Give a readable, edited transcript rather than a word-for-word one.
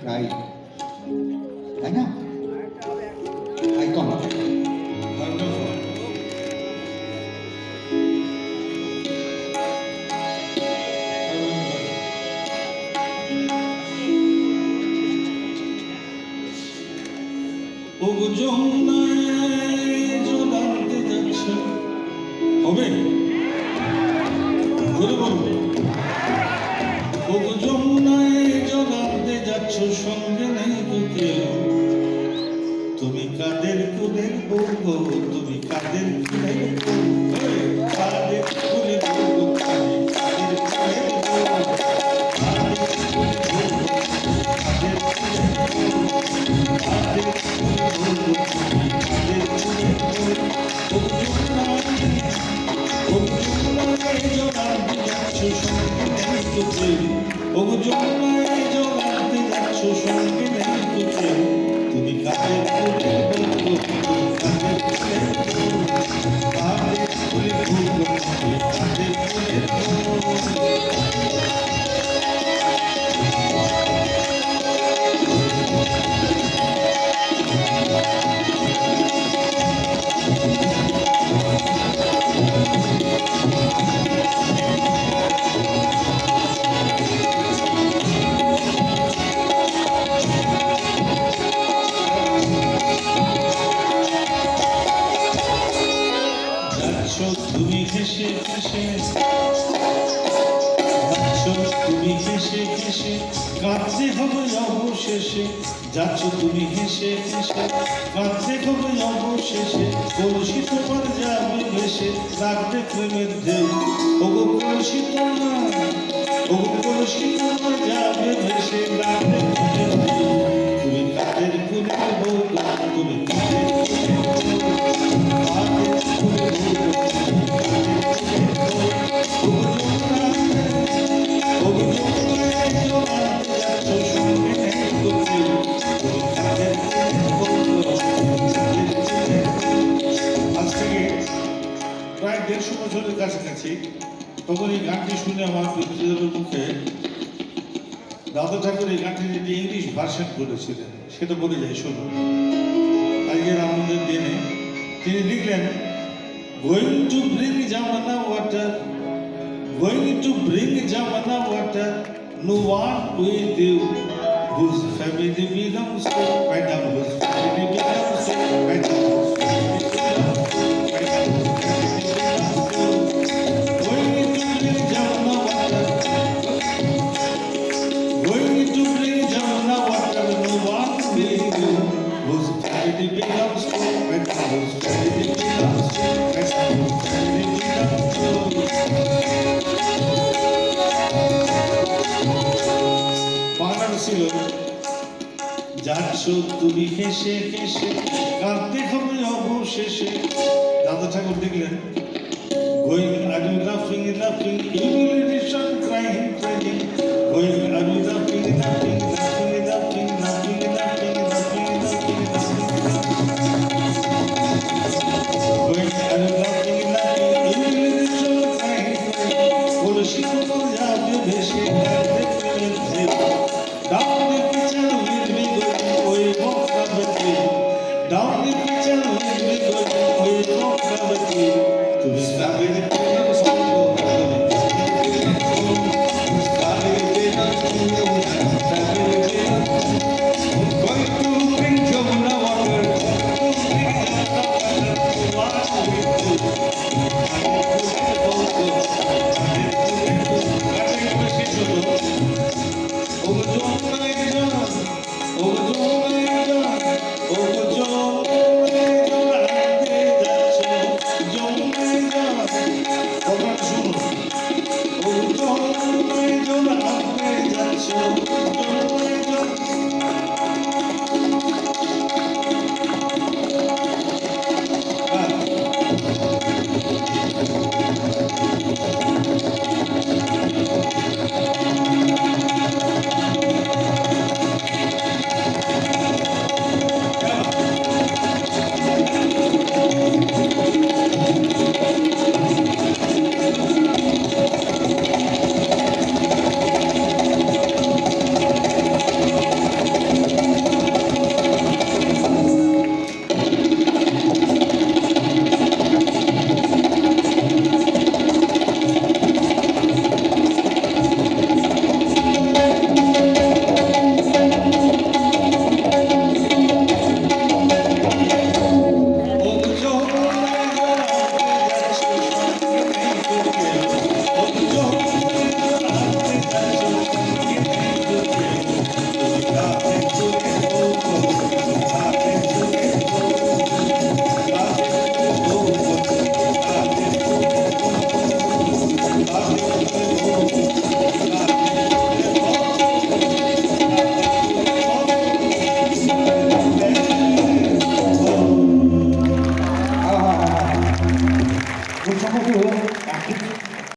Right, তাই না? Icon হবে ধরে বলবো যমুনায় জগাতে যাচ্ছ সঙ্গে নেই কেউ, তুমি কাদের কুলের বলবো, তুমি কাদের কুলের বলবো, কাদের কুলের বলবো, কাদের কুলের বলবো, তুমি কাদের তুমি হেসে হেসে তুমি হেসে হেসে কাঁদতে হবে অবশেষে, যাচ্ছ তুমি হেসে হেসে কাঁদতে হবে অবশেষে, কলসি তোমার যাবে ভেসে রাখবে প্রেমের ঢেউ, ওগো কলসি তোমার, ওগো কলসি তোমার যাবে ভেসে রাখবে প্রেমের ঢেউ, তুমি কাদের কুলে বলবো, তুমি কাদের প্রায় 150 বছরের কাছাকাছি তখন এই গানটি শুনে আমার বিদ্যুতের মুখে দাদা ঠাকুর এই গানটির একটি ইংলিশ ভার্সন করেছিলেন, সেটা বলে যায় শুনুন। আজকের আনন্দের দিনে তিনি লিখলেন, going to bring Jamuna water, going to bring Jamuna water, no one with you whose family belongs to madam, whose family belongs to madam, ছিল যাচ্ছ তুমি হেসে হেসে কাঁদতে হবে অবশেষে, দাদা ঠাকুর দেখলেন, going are you laughing, laughing, you will return